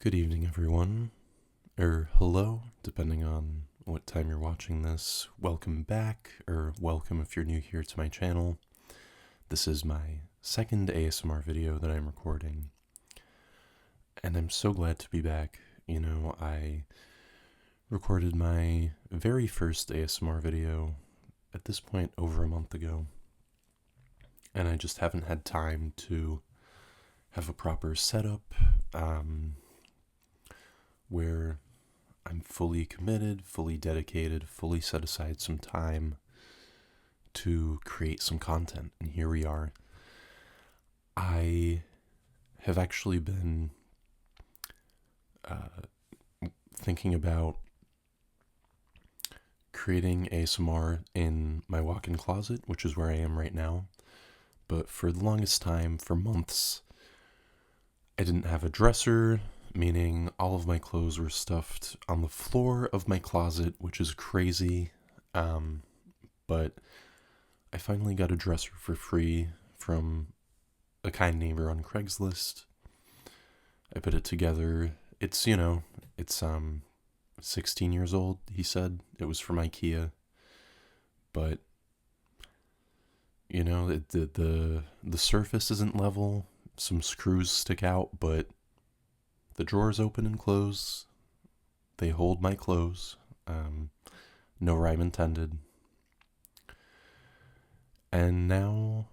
Good evening, everyone. Or hello, depending on what time you're watching this. Welcome back, or welcome if you're new here to my channel. This is my second ASMR video that I'm recording, and I'm so glad to be back. I recorded my very first ASMR video at this point over a month ago, and I just haven't had time to have a proper setup, where I'm fully committed, fully dedicated, fully set aside some time to create some content. And here we are. I have actually been thinking about creating ASMR in my walk-in closet, which is where I am right now. But for the longest time, for months, I didn't have a dresser, meaning all of my clothes were stuffed on the floor of my closet, which is crazy. But I finally got a dresser for free from a kind neighbor on Craigslist. I put it together. It's 16 years old, he said. It was from IKEA. But, the surface isn't level. Some screws stick out, but the drawers open and close. They hold my clothes. No rhyme intended. And now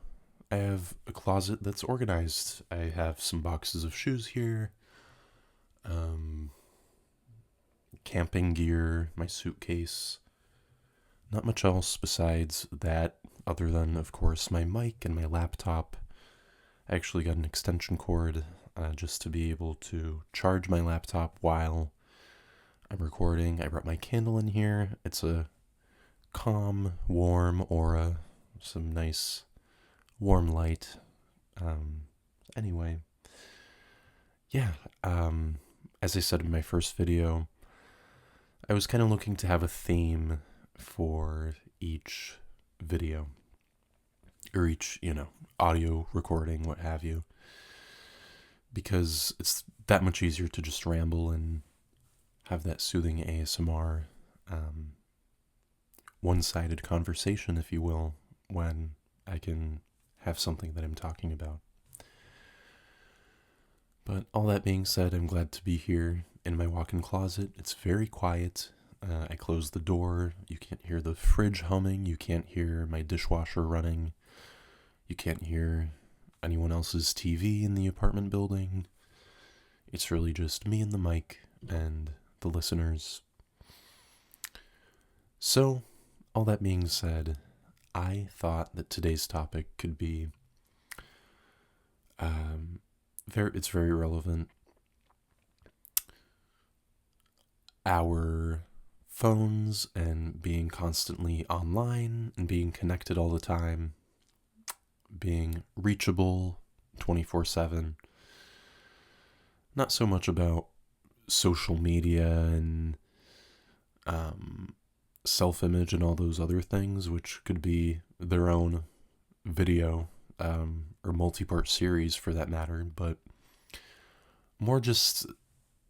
I have a closet that's organized. I have some boxes of shoes here, camping gear, my suitcase. Not much else besides that, other than, of course, my mic and my laptop. I actually got an extension cord just to be able to charge my laptop while I'm recording. I brought my candle in here. It's a calm, warm aura, some nice warm light. Anyway, yeah, as I said in my first video, I was kind of looking to have a theme for each video, or each, audio recording, what have you, because it's that much easier to just ramble and have that soothing ASMR, one-sided conversation, if you will, when I can have something that I'm talking about. But all that being said, I'm glad to be here in my walk-in closet. It's very quiet. I closed the door. You can't hear the fridge humming. You can't hear my dishwasher running. You can't hear anyone else's TV in the apartment building. It's really just me and the mic and the listeners. So, all that being said, I thought that today's topic could be it's very relevant. Our phones and being constantly online and being connected all the time, being reachable 24/7. Not so much about social media and self-image and all those other things, which could be their own video, or multi-part series for that matter, but more just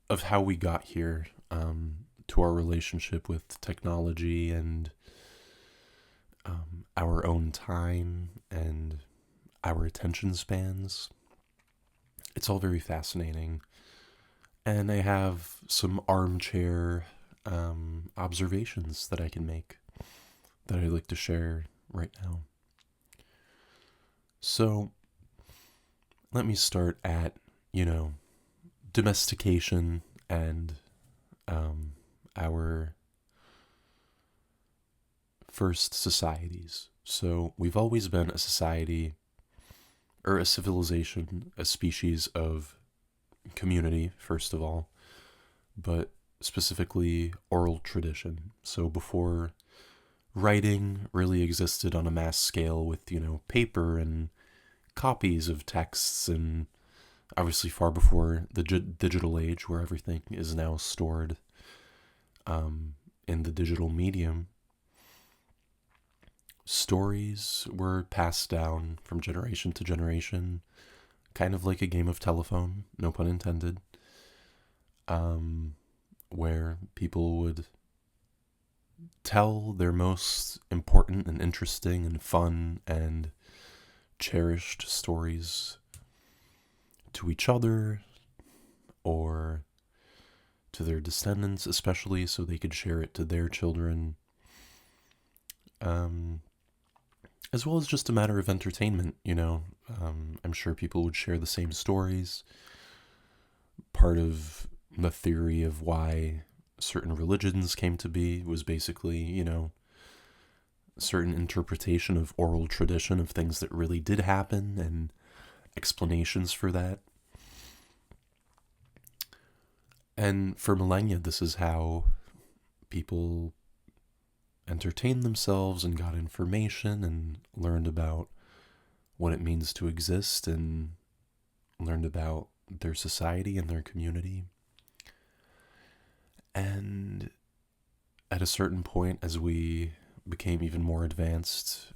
of how we got here, to our relationship with technology and our own time and our attention spans. It's all very fascinating. And I have some armchair observations that I can make that I'd like to share right now. So, let me start at, domestication and our first societies. So, we've always been a society, or a civilization, a species of community, first of all, but specifically oral tradition. So before writing really existed on a mass scale with, paper and copies of texts, and obviously far before the digital age where everything is now stored in the digital medium, stories were passed down from generation to generation, kind of like a game of telephone, no pun intended. where people would tell their most important and interesting and fun and cherished stories to each other or to their descendants, especially so they could share it to their children, as well as just a matter of entertainment, you know. I'm sure people would share the same stories. Part of the theory of why certain religions came to be was basically, you know, certain interpretation of oral tradition of things that really did happen and explanations for that. And for millennia, this is how people entertained themselves and got information and learned about what it means to exist and learned about their society and their community. And at a certain point, as we became even more advanced,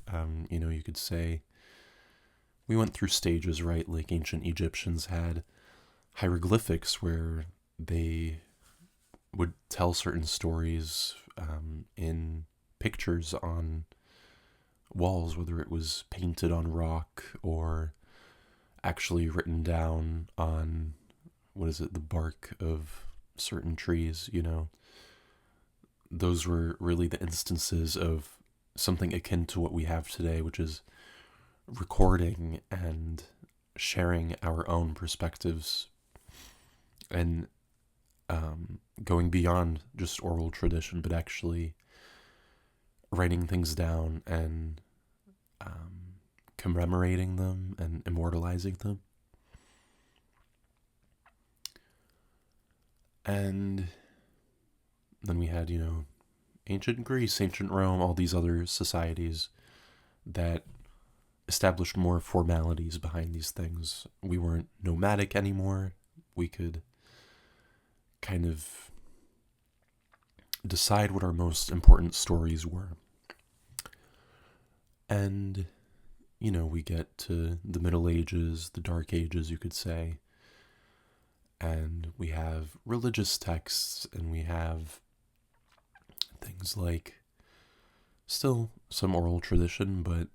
you know, you could say we went through stages, right? Like ancient Egyptians had hieroglyphics where they would tell certain stories in pictures on walls, whether it was painted on rock or actually written down on, the bark of certain trees, you know. Those were really the instances of something akin to what we have today, which is recording and sharing our own perspectives and going beyond just oral tradition, but actually writing things down and commemorating them and immortalizing them. And then we had, you know, ancient Greece, ancient Rome, all these other societies that established more formalities behind these things. We weren't nomadic anymore. We could kind of decide what our most important stories were. And, you know, we get to the Middle Ages, the Dark Ages, you could say, and we have religious texts, and we have things like still some oral tradition, but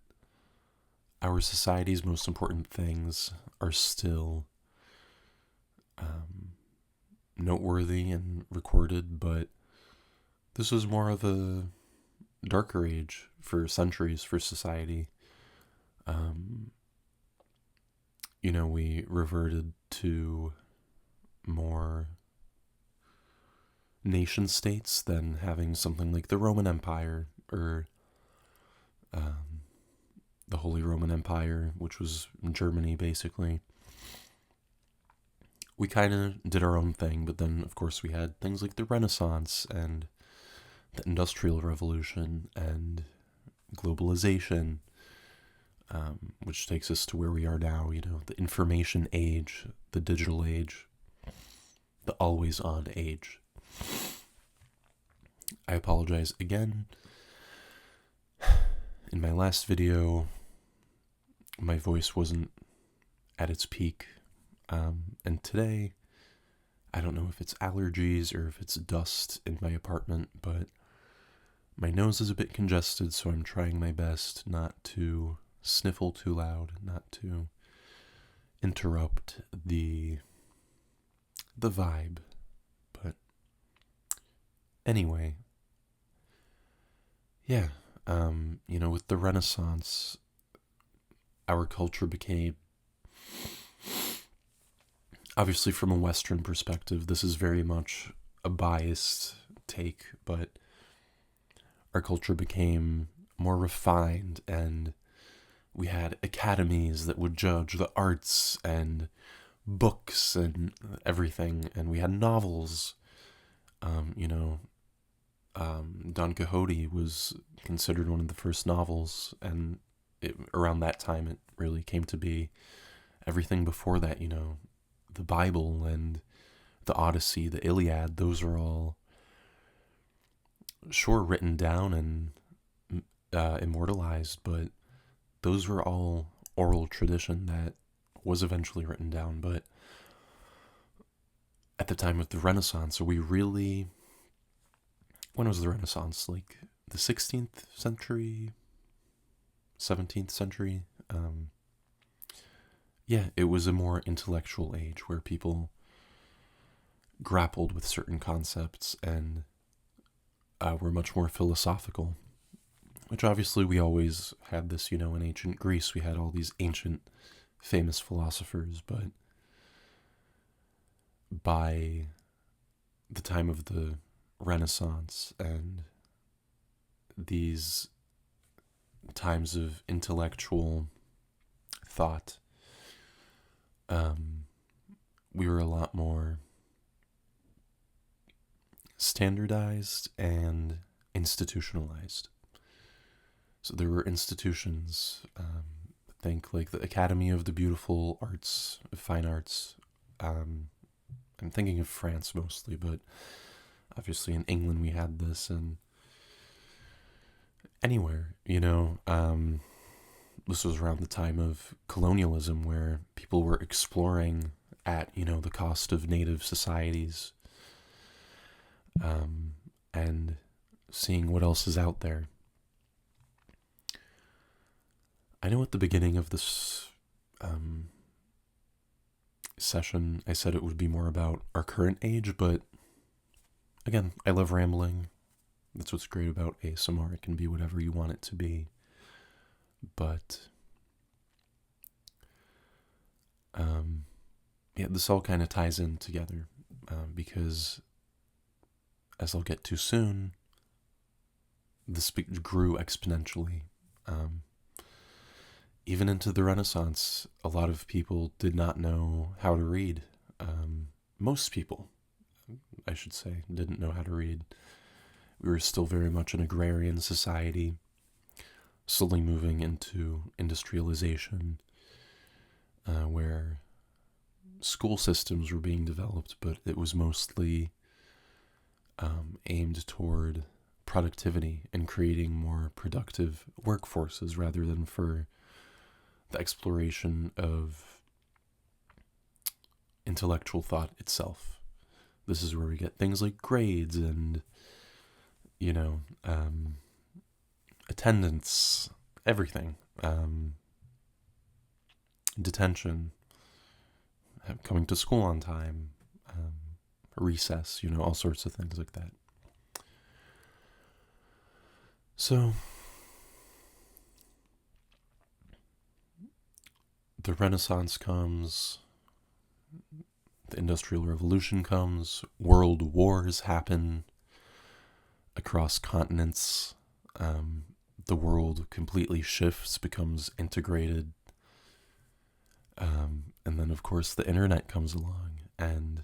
our society's most important things are still noteworthy and recorded, but this was more of a darker age for centuries for society. You know, we reverted to more nation states than having something like the Roman Empire or the Holy Roman Empire, which was Germany basically. We kind of did our own thing, but then of course we had things like the Renaissance and the Industrial Revolution and globalization, which takes us to where we are now, you know, the information age, the digital age, the always-on age. I apologize again. In my last video, my voice wasn't at its peak, and today, I don't know if it's allergies or if it's dust in my apartment, but my nose is a bit congested, so I'm trying my best not to sniffle too loud, not to interrupt the vibe. But anyway, yeah, you know, with the Renaissance, our culture became, obviously from a Western perspective, this is very much a biased take, but our culture became more refined, and we had academies that would judge the arts and books and everything, and we had novels. You know, Don Quixote was considered one of the first novels, and around that time it really came to be. Everything before that, you know, the Bible and the Odyssey, the Iliad, those are all sure written down and immortalized, but those were all oral tradition that was eventually written down. But at the time of the Renaissance, are we really... When was the Renaissance? Like the 16th century? 17th century? Yeah, it was a more intellectual age where people grappled with certain concepts and were much more philosophical. Which obviously we always had this, in ancient Greece. We had all these ancient famous philosophers, but by the time of the Renaissance and these times of intellectual thought, we were a lot more standardized and institutionalized. So there were institutions, think like the Academy of the Beautiful Arts, Fine Arts. I'm thinking of France mostly, but obviously in England we had this, and anywhere, this was around the time of colonialism where people were exploring at, the cost of native societies, and seeing what else is out there. I know at the beginning of this session, I said it would be more about our current age, but again, I love rambling. That's what's great about ASMR. It can be whatever you want it to be. But, yeah, this all kind of ties in together because, as I'll get to soon, this grew exponentially. Even into the Renaissance, a lot of people did not know how to read. Most people, I should say, didn't know how to read. We were still very much an agrarian society, slowly moving into industrialization, where school systems were being developed, but it was mostly aimed toward productivity and creating more productive workforces rather than for the exploration of intellectual thought itself. This is where we get things like grades and, attendance, everything, detention, coming to school on time, recess, all sorts of things like that. So, the Renaissance comes, the Industrial Revolution comes, world wars happen across continents, the world completely shifts, becomes integrated, and then of course the internet comes along, and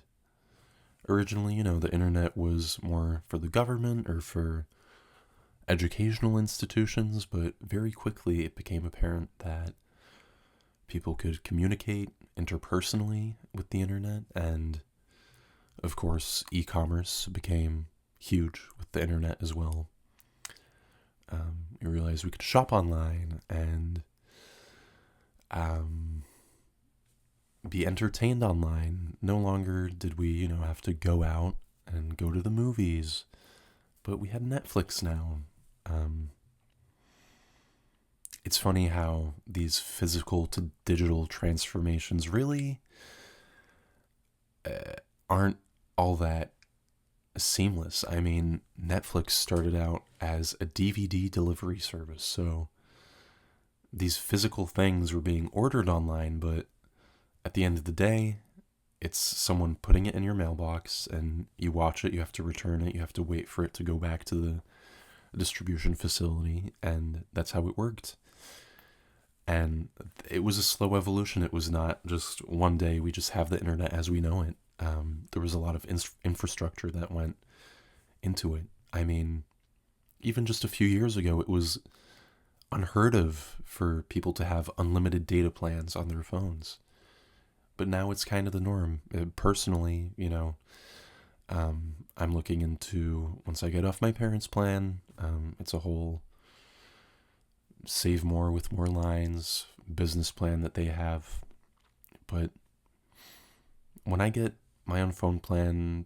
originally, the internet was more for the government or for educational institutions, but very quickly it became apparent that people could communicate interpersonally with the internet, and of course e-commerce became huge with the internet as well. We realized we could shop online and be entertained online. No longer did we, have to go out and go to the movies, but we had Netflix now. It's funny how these physical to digital transformations really aren't all that seamless. I mean, Netflix started out as a DVD delivery service, so these physical things were being ordered online, but at the end of the day, it's someone putting it in your mailbox, and you watch it, you have to return it, you have to wait for it to go back to the distribution facility, and that's how it worked. And it was a slow evolution. It was not just one day we just have the internet as we know it. There was a lot of infrastructure that went into it. I mean, even just a few years ago, it was unheard of for people to have unlimited data plans on their phones. But now it's kind of the norm. Personally, I'm looking into, once I get off my parents' plan, it's a whole save more with more lines business plan that they have. But when I get my own phone plan,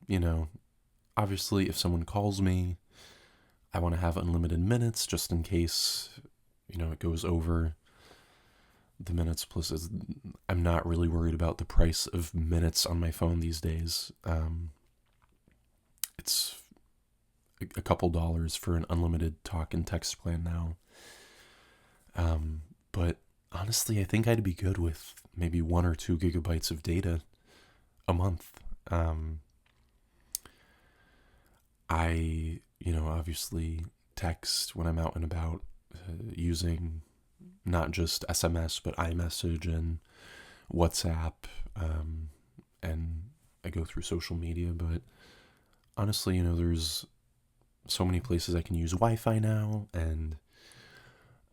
obviously if someone calls me, I want to have unlimited minutes just in case, it goes over the minutes. Plus, I'm not really worried about the price of minutes on my phone these days. It's a couple dollars for an unlimited talk and text plan now. But honestly, I think I'd be good with maybe 1 or 2 gigabytes of data a month. I, obviously text when I'm out and about using not just SMS, but iMessage and WhatsApp, and I go through social media. But honestly, there's so many places I can use Wi-Fi now, and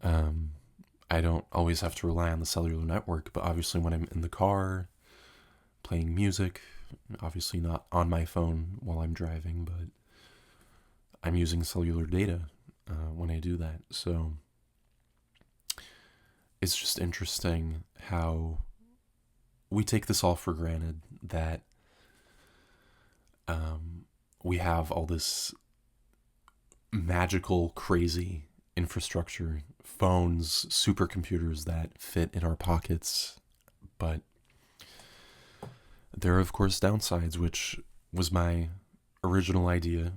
I don't always have to rely on the cellular network. But obviously, when I'm in the car playing music, obviously not on my phone while I'm driving, but I'm using cellular data when I do that. So it's just interesting how we take this all for granted, that we have all this magical, crazy infrastructure, phones, supercomputers that fit in our pockets. But there are, of course, downsides, which was my original idea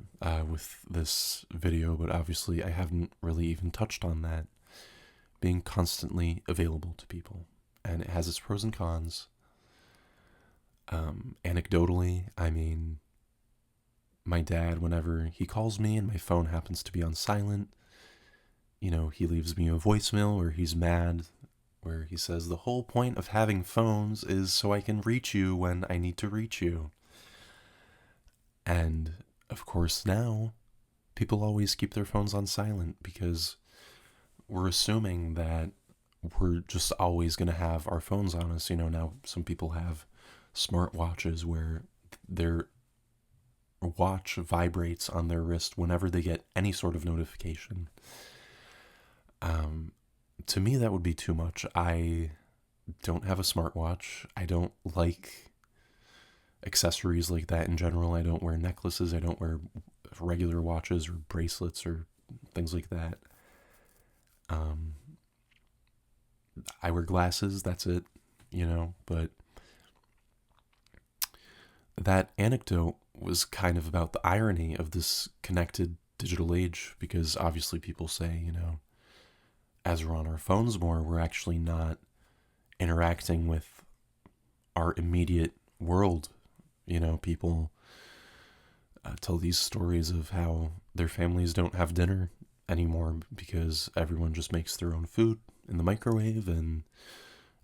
with this video, but obviously I haven't really even touched on that. Being constantly available to people. And it has its pros and cons. Anecdotally, I mean, my dad, whenever he calls me and my phone happens to be on silent, he leaves me a voicemail where he's mad, where he says the whole point of having phones is so I can reach you when I need to reach you. And of course now, people always keep their phones on silent because we're assuming that we're just always going to have our phones on us. Now some people have smartwatches where their watch vibrates on their wrist whenever they get any sort of notification. To me, that would be too much. I don't have a smartwatch. I don't like accessories like that in general. I don't wear necklaces. I don't wear regular watches or bracelets or things like that. I wear glasses, that's it, but that anecdote was kind of about the irony of this connected digital age, because obviously people say, as we're on our phones more, we're actually not interacting with our immediate world. People tell these stories of how their families don't have dinner anymore because everyone just makes their own food in the microwave and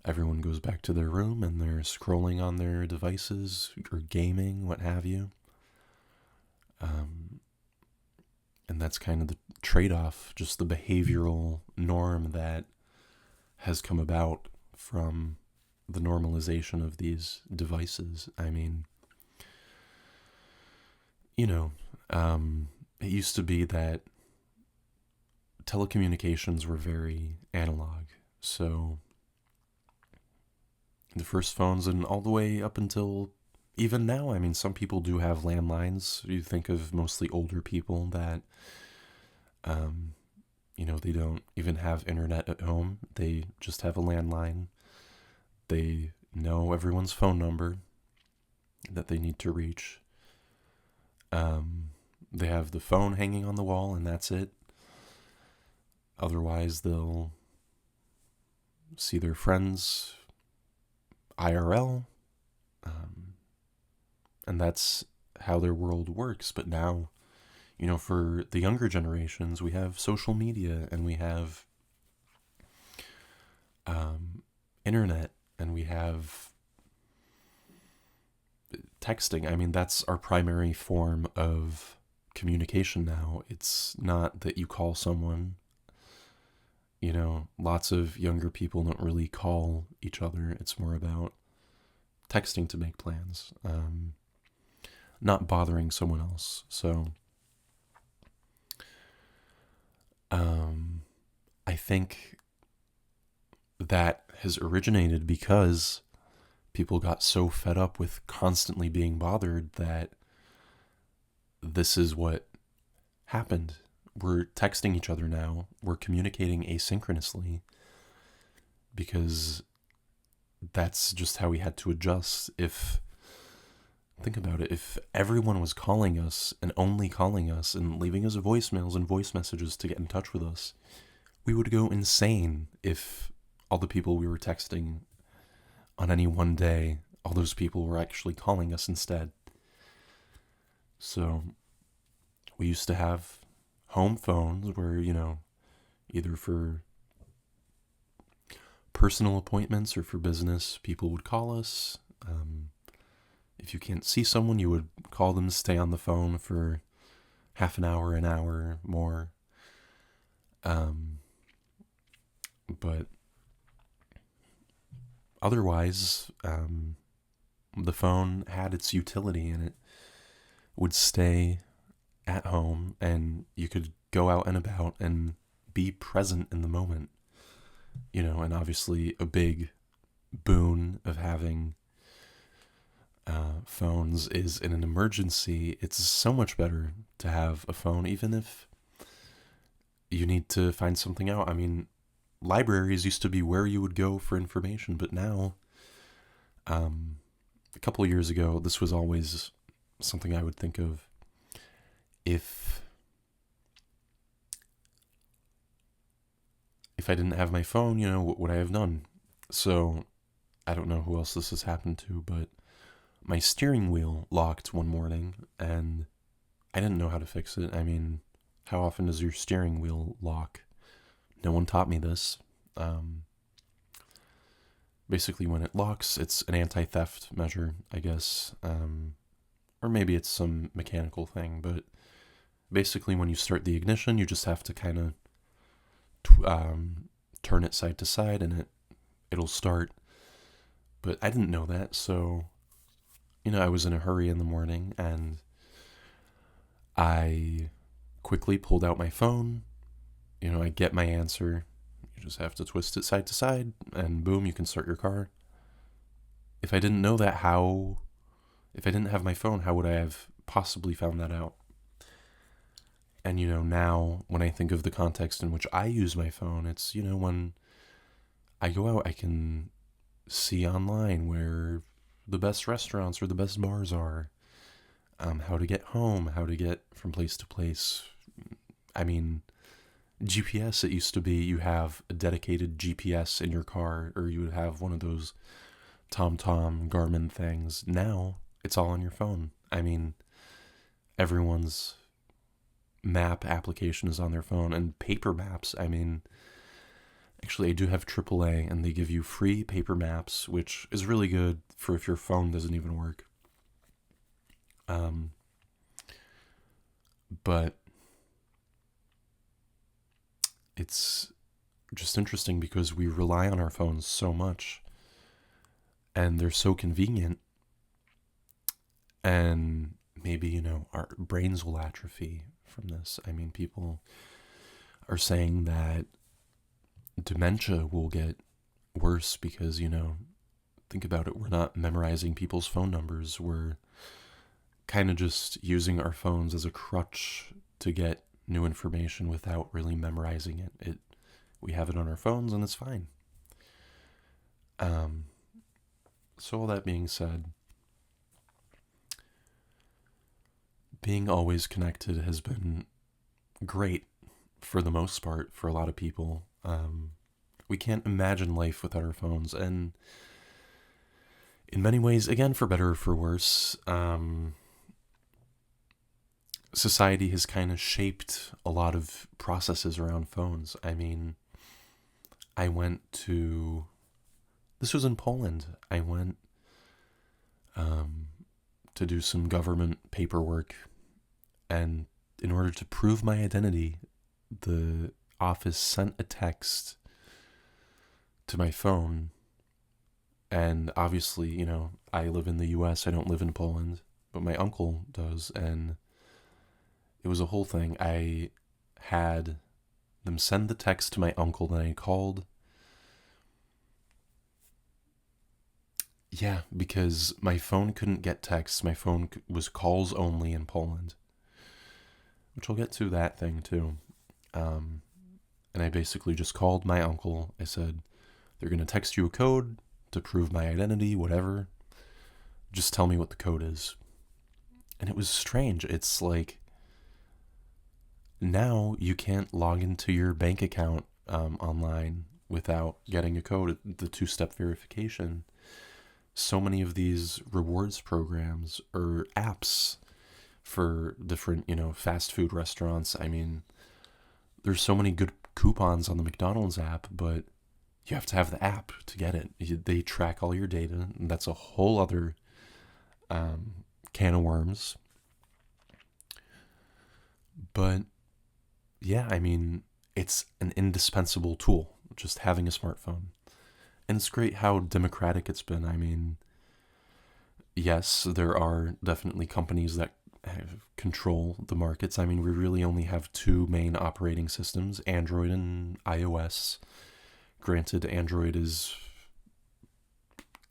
everyone goes back to their room and they're scrolling on their devices or gaming, what have you. And that's kind of the trade-off, just the behavioral norm that has come about from the normalization of these devices. I mean, it used to be that telecommunications were very analog. So the first phones, and all the way up until even now, I mean, some people do have landlines. You think of mostly older people that, they don't even have internet at home. They just have a landline. They know everyone's phone number that they need to reach. They have the phone hanging on the wall, and that's it. Otherwise, they'll see their friends IRL, and that's how their world works. But now, for the younger generations, we have social media, and we have internet, and we have texting. I mean, that's our primary form of communication now. It's not that you call someone. Lots of younger people don't really call each other. It's more about texting to make plans, not bothering someone else. So I think that has originated because people got so fed up with constantly being bothered that this is what happened. We're texting each other now. We're communicating asynchronously because that's just how we had to adjust. Think about it, if everyone was calling us and only calling us and leaving us voicemails and voice messages to get in touch with us, we would go insane if all the people we were texting on any one day, all those people were actually calling us instead. So we used to have home phones where, either for personal appointments or for business, people would call us. If you can't see someone, you would call them, stay on the phone for half an hour more. But otherwise, the phone had its utility, and it would stay at home, and you could go out and about and be present in the moment. And obviously a big boon of having phones is in an emergency. It's so much better to have a phone, even if you need to find something out. I mean, libraries used to be where you would go for information, but now, a couple of years ago, this was always something I would think of. If I didn't have my phone, what would I have done? So, I don't know who else this has happened to, but my steering wheel locked one morning, and I didn't know how to fix it. I mean, how often does your steering wheel lock? No one taught me this. Basically, when it locks, it's an anti-theft measure, I guess. Or maybe it's some mechanical thing, but basically when you start the ignition, you just have to kind of turn it side to side, and it'll start. But I didn't know that, so I was in a hurry in the morning, and I quickly pulled out my phone. I get my answer. You just have to twist it side to side, and boom, you can start your car. If I didn't know that, if I didn't have my phone, how would I have possibly found that out? And, now when I think of the context in which I use my phone, it's, when I go out, I can see online where the best restaurants or the best bars are, how to get home, how to get from place to place. I mean, GPS, it used to be you have a dedicated GPS in your car, or you would have one of those TomTom Garmin things. Now, it's all on your phone. I mean, everyone's map application is on their phone, and paper maps, I mean, actually, I do have AAA, and they give you free paper maps, which is really good for if your phone doesn't even work. But it's just interesting because we rely on our phones so much, and they're so convenient, and maybe, our brains will atrophy from this. I mean, people are saying that dementia will get worse because, think about it, we're not memorizing people's phone numbers. We're kind of just using our phones as a crutch to get new information without really memorizing it. We have it on our phones, and it's fine. So all that being said, being always connected has been great for the most part for a lot of people. We can't imagine life without our phones, and in many ways, again, for better or for worse, society has kind of shaped a lot of processes around phones. I mean, this was in Poland. I went to do some government paperwork, and in order to prove my identity, the office sent a text to my phone. And obviously, I live in the US, I don't live in Poland, but my uncle does, and it was a whole thing. I had them send the text to my uncle, then I called. Yeah, because my phone couldn't get texts. My phone was calls only in Poland, which I'll get to that thing too. Um, and I basically just called my uncle. I said, they're going to text you a code to prove my identity, whatever. Just tell me what the code is. And it was strange. It's like now you can't log into your bank account online without getting a code, the two-step verification. So many of these rewards programs or apps for different, fast food restaurants. I mean, there's so many good coupons on the McDonald's app, but you have to have the app to get it. They track all your data, and that's a whole other can of worms. But yeah, I mean, it's an indispensable tool, just having a smartphone. And it's great how democratic it's been. I mean, yes, there are definitely companies that control the markets. I mean, we really only have two main operating systems, Android and iOS. Granted, Android is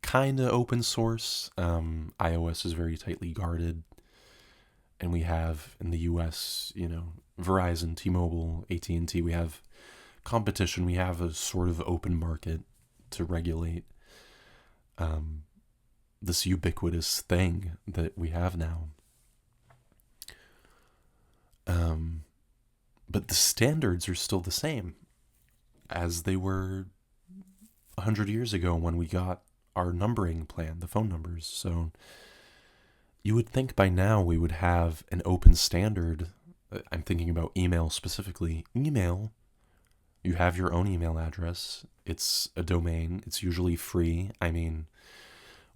kind of open source. iOS is very tightly guarded. And we have in the US, Verizon, T-Mobile, AT&T. We have competition. We have a sort of open market to regulate this ubiquitous thing that we have now. But the standards are still the same as they were 100 years ago when we got our numbering plan, the phone numbers. So you would think by now we would have an open standard. I'm thinking about email specifically. Email, you have your own email address. It's a domain. It's usually free. I mean,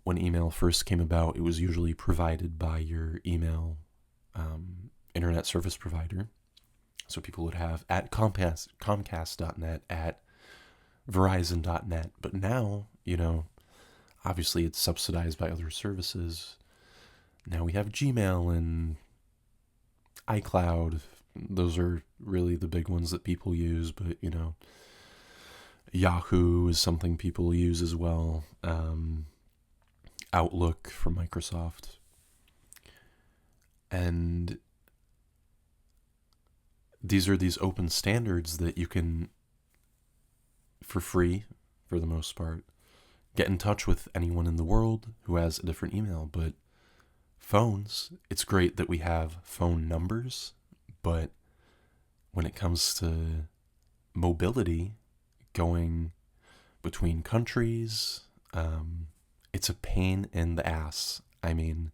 when email first came about, it was usually provided by your email internet service provider. So people would have at Comcast.net, at Verizon.net. But now, obviously it's subsidized by other services. Now we have Gmail and iCloud. Those are really the big ones that people use, but, Yahoo is something people use as well. Outlook from Microsoft. And these are these open standards that you can, for free, for the most part, get in touch with anyone in the world who has a different email. But phones, it's great that we have phone numbers, but when it comes to mobility, going between countries, it's a pain in the ass. I mean,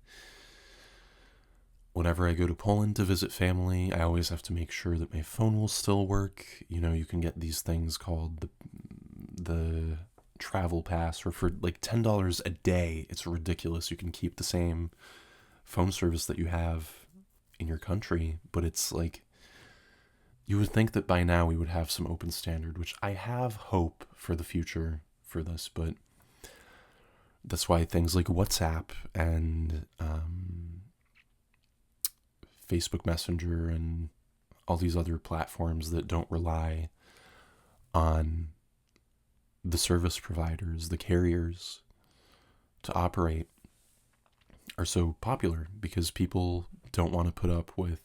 whenever I go to Poland to visit family, I always have to make sure that my phone will still work. You can get these things called the travel pass, or for like $10 a day. It's ridiculous. You can keep the same phone service that you have in your country, but it's like, you would think that by now we would have some open standard, which I have hope for the future for this, but that's why things like WhatsApp and Facebook Messenger and all these other platforms that don't rely on the service providers, the carriers, to operate are so popular, because people don't want to put up with,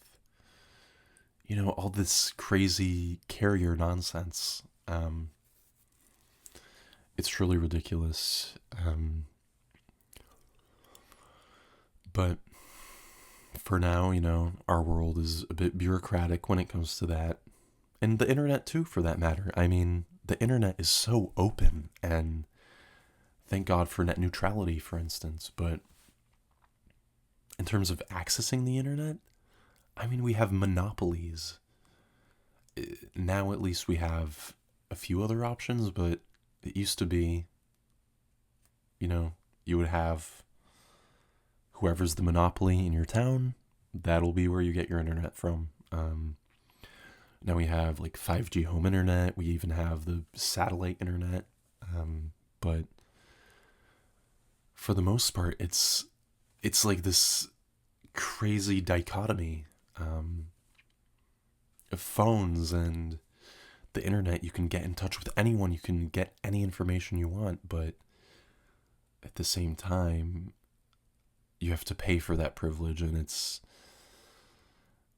all this crazy carrier nonsense. It's truly ridiculous. But for now, our world is a bit bureaucratic when it comes to that. And the internet too, for that matter. I mean, the internet is so open, and thank God for net neutrality, for instance. But in terms of accessing the internet, I mean, we have monopolies. Now at least we have a few other options, but it used to be, you would have whoever's the monopoly in your town, that'll be where you get your internet from. Now we have like 5G home internet. We even have the satellite internet. But for the most part, it's like this crazy dichotomy of phones and the internet. You can get in touch with anyone. You can get any information you want, but at the same time, you have to pay for that privilege, and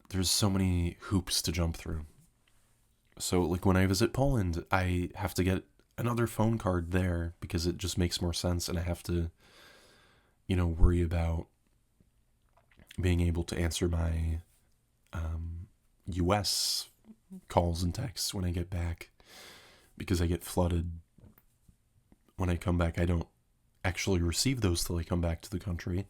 there's so many hoops to jump through. So, like, when I visit Poland, I have to get another phone card there because it just makes more sense, and I have to, worry about being able to answer my US calls and texts when I get back, because I get flooded when I come back. I don't actually receive those till I come back to the country.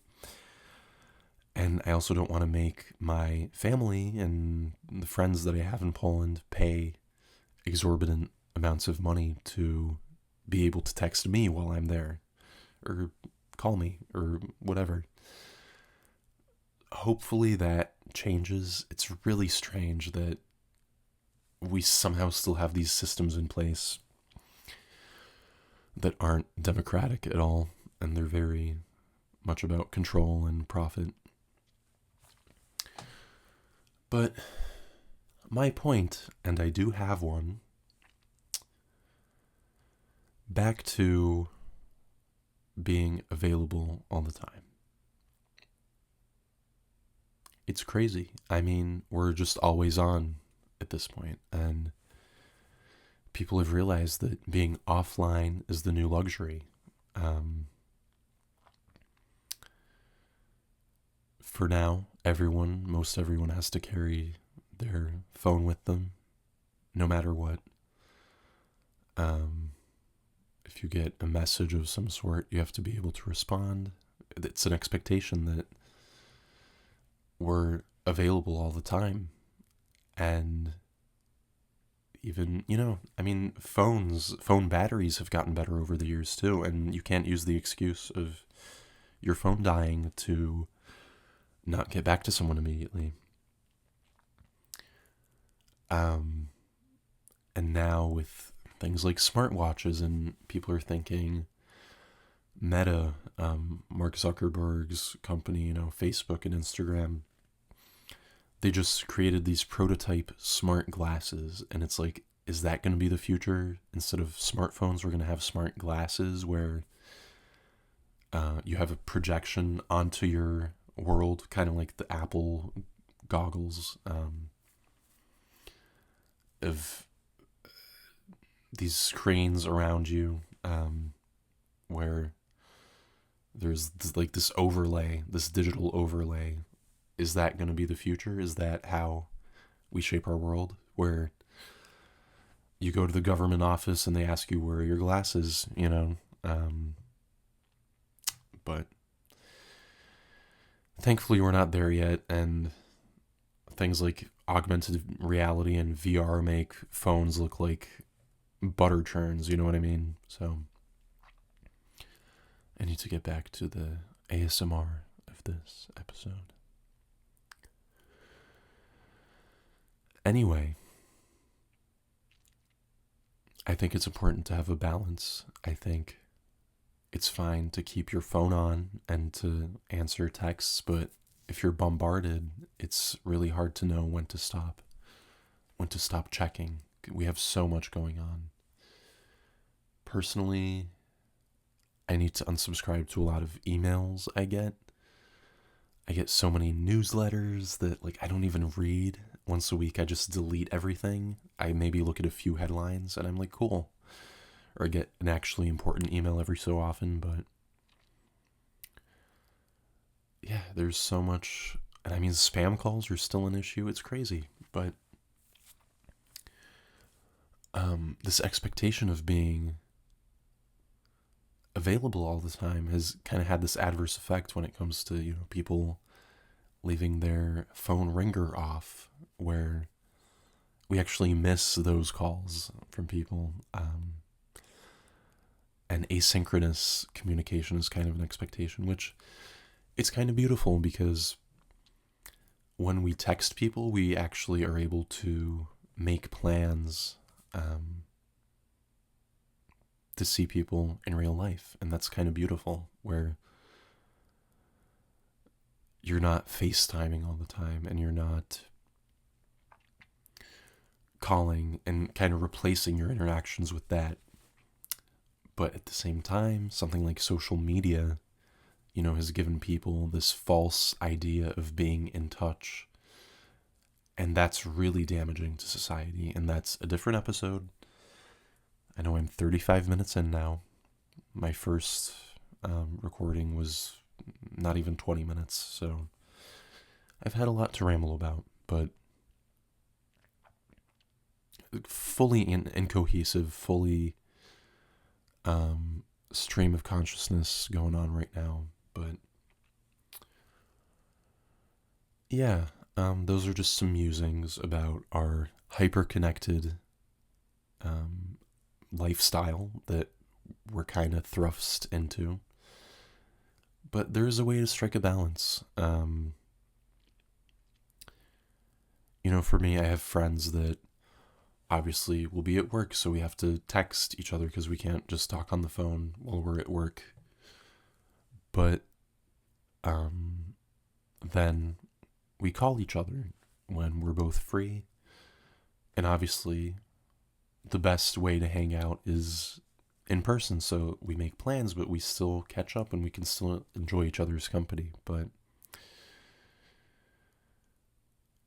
And I also don't want to make my family and the friends that I have in Poland pay exorbitant amounts of money to be able to text me while I'm there, or call me, or whatever. Hopefully that changes. It's really strange that we somehow still have these systems in place that aren't democratic at all, and they're very much about control and profit. But my point, and I do have one, back to being available all the time. It's crazy. I mean, we're just always on at this point, and people have realized that being offline is the new luxury. For now, most everyone has to carry their phone with them, no matter what. If you get a message of some sort, you have to be able to respond. It's an expectation that we're available all the time. And even, phone batteries have gotten better over the years too, and you can't use the excuse of your phone dying to not get back to someone immediately. And now with things like smartwatches, and people are thinking Meta, Mark Zuckerberg's company, Facebook and Instagram, they just created these prototype smart glasses, and it's like, is that going to be the future? Instead of smartphones, we're going to have smart glasses where you have a projection onto your world, kind of like the Apple goggles, of these screens around you, where there's this overlay, this digital overlay. Is that going to be the future? Is that how we shape our world? Where you go to the government office and they ask you, where are your glasses? But thankfully we're not there yet, and things like augmented reality and VR make phones look like butter churns, you know what I mean? So I need to get back to the ASMR of this episode. Anyway, I think it's important to have a balance. I think it's fine to keep your phone on and to answer texts, but if you're bombarded, it's really hard to know when to stop checking. We have so much going on. Personally, I need to unsubscribe to a lot of emails I get. I get so many newsletters that I don't even read. Once a week, I just delete everything. I maybe look at a few headlines and I'm like, cool. Or I get an actually important email every so often, but yeah, there's so much. And I mean, spam calls are still an issue. It's crazy. But this expectation of being available all the time has kind of had this adverse effect when it comes to, people leaving their phone ringer off, where we actually miss those calls from people. And asynchronous communication is kind of an expectation, which it's kind of beautiful, because when we text people, we actually are able to make plans to see people in real life. And that's kind of beautiful, where you're not FaceTiming all the time, and you're not calling and kind of replacing your interactions with that. But at the same time, something like social media, has given people this false idea of being in touch. And that's really damaging to society. And that's a different episode. I know I'm 35 minutes in now. My first recording was not even 20 minutes. So I've had a lot to ramble about. But fully incohesive, fully stream of consciousness going on right now. But yeah, those are just some musings about our hyper-connected lifestyle that we're kind of thrust into. But there is a way to strike a balance. For me, I have friends that obviously will be at work, so we have to text each other because we can't just talk on the phone while we're at work. But then we call each other when we're both free. And obviously, the best way to hang out is in person, so we make plans, but we still catch up and we can still enjoy each other's company. But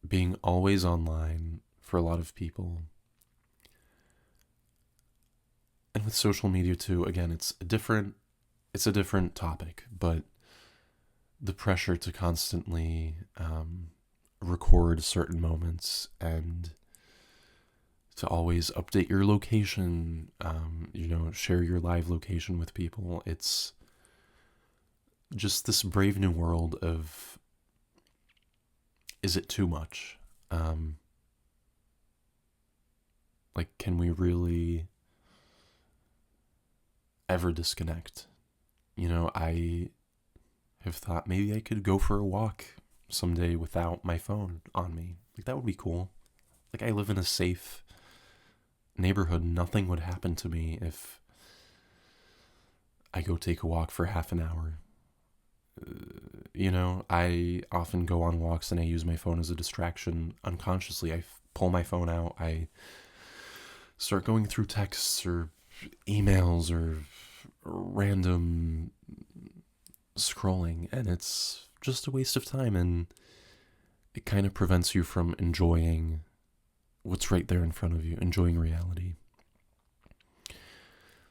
being always online for a lot of people, and with social media too, again, it's a different topic, but the pressure to constantly record certain moments and to always update your location, share your live location with people. It's just this brave new world of, is it too much? Can we really ever disconnect? I have thought maybe I could go for a walk someday without my phone on me. That would be cool. I live in a safe neighborhood. Nothing would happen to me if I go take a walk for half an hour. I often go on walks and I use my phone as a distraction unconsciously. I pull my phone out. I start going through texts or emails or random scrolling, and it's just a waste of time, and it kind of prevents you from enjoying what's right there in front of you, enjoying reality.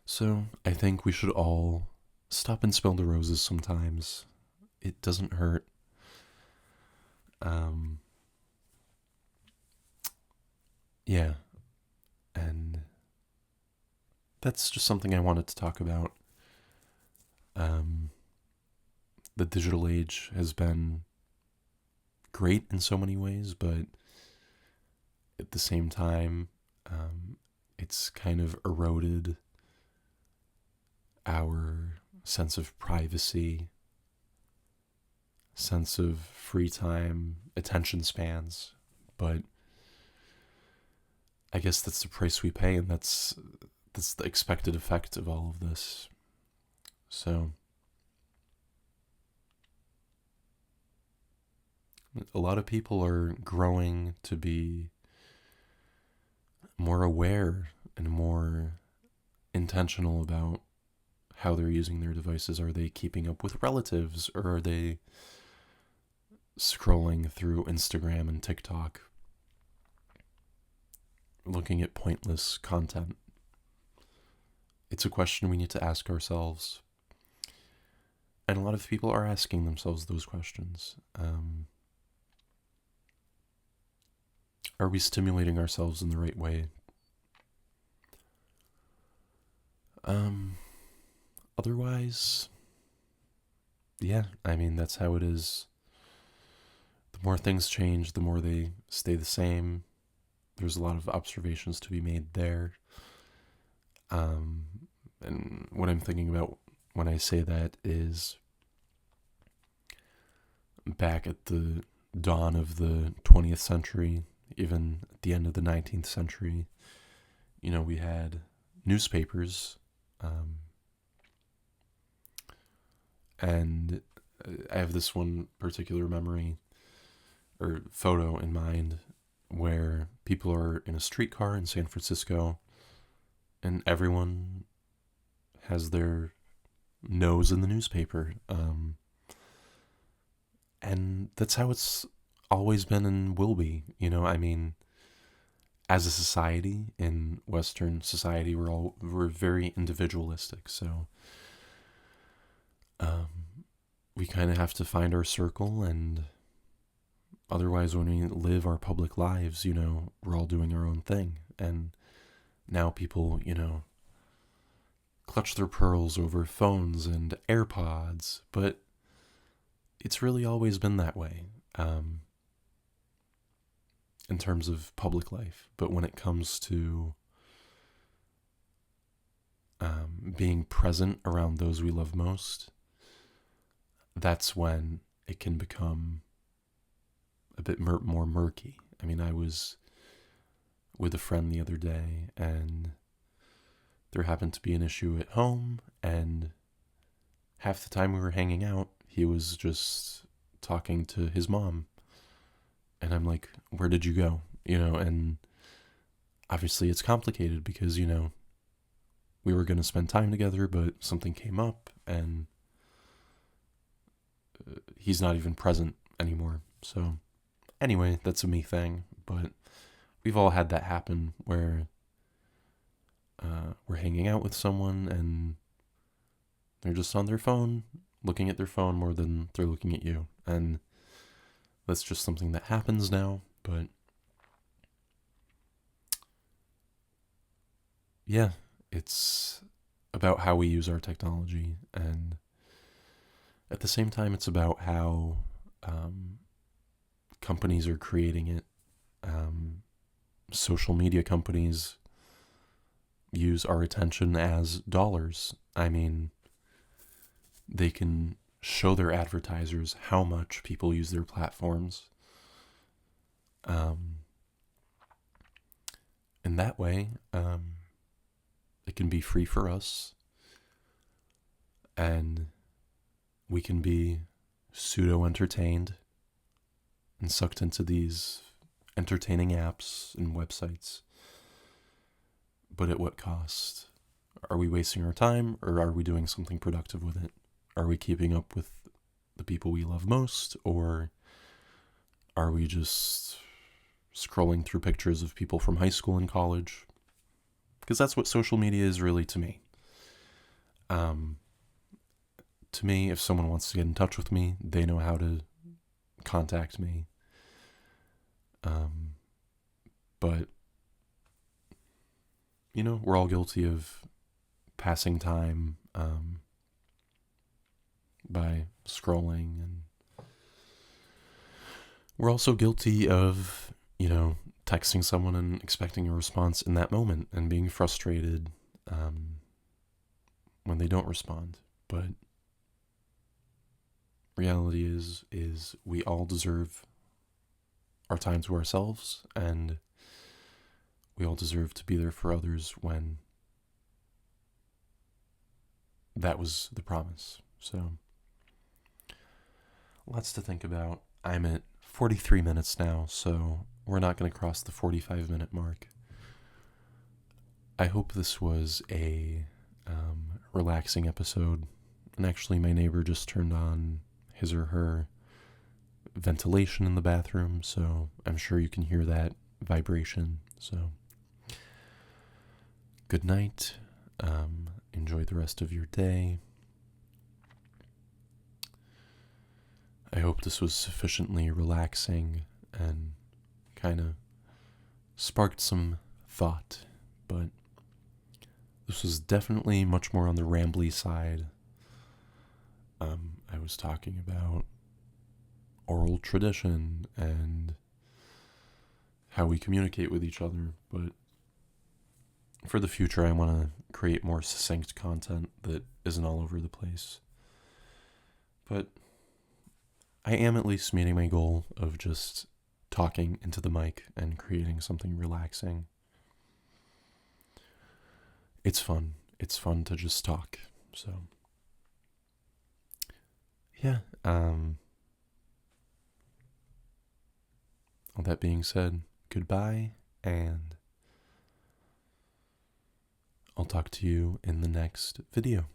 So I think we should all stop and smell the roses sometimes. It doesn't hurt. Yeah. And that's just something I wanted to talk about. The digital age has been great in so many ways, but at the same time, it's kind of eroded our sense of privacy, sense of free time, attention spans. But I guess that's the price we pay, and that's the expected effect of all of this. So a lot of people are growing to be more aware and more intentional about how they're using their devices. Are they keeping up with relatives, or are they scrolling through Instagram and TikTok, looking at pointless content? It's a question we need to ask ourselves. And a lot of people are asking themselves those questions. Are we stimulating ourselves in the right way? Otherwise, yeah, that's how it is. The more things change, the more they stay the same. There's a lot of observations to be made there. And what I'm thinking about when I say that is, back at the dawn of the 20th century, even at the end of the 19th century, we had newspapers, and I have this one particular memory or photo in mind where people are in a streetcar in San Francisco, and everyone has their nose in the newspaper. And that's how it's always been and will be. I mean, as a society, in Western society, we're very individualistic. So we kind of have to find our circle, and otherwise, when we live our public lives, we're all doing our own thing. And now people, clutch their pearls over phones and AirPods, but it's really always been that way in terms of public life. But when it comes to being present around those we love most, that's when it can become a bit more murky. I mean, I was with a friend the other day, and there happened to be an issue at home, and half the time we were hanging out, he was just talking to his mom. And I'm like, where did you go? And obviously it's complicated because, we were going to spend time together, but something came up, and he's not even present anymore. So anyway, that's a me thing, but we've all had that happen where we're hanging out with someone and they're just on their phone, looking at their phone more than they're looking at you. And that's just something that happens now. But yeah, it's about how we use our technology. And at the same time, it's about how companies are creating it. Social media companies use our attention as dollars. I mean, they can show their advertisers how much people use their platforms. In that way, it can be free for us, and we can be pseudo-entertained and sucked into these entertaining apps and websites. But at what cost? Are we wasting our time, or are we doing something productive with it? Are we keeping up with the people we love most, or are we just scrolling through pictures of people from high school and college? Because that's what social media is really to me. To me, if someone wants to get in touch with me, they know how to contact me. But, we're all guilty of passing time by scrolling, and we're also guilty of, texting someone and expecting a response in that moment and being frustrated when they don't respond. But reality is we all deserve our time to ourselves, and we all deserve to be there for others when that was the promise. So lots to think about. I'm at 43 minutes now, so we're not going to cross the 45-minute mark. I hope this was a relaxing episode. And actually, my neighbor just turned on his or her ventilation in the bathroom, so I'm sure you can hear that vibration. So good night. Enjoy the rest of your day. I hope this was sufficiently relaxing and kind of sparked some thought, but this was definitely much more on the rambly side. I was talking about oral tradition and how we communicate with each other, but for the future, I want to create more succinct content that isn't all over the place. But I am at least meeting my goal of just talking into the mic and creating something relaxing. It's fun. It's fun to just talk. So, yeah. All that being said, goodbye, and I'll talk to you in the next video.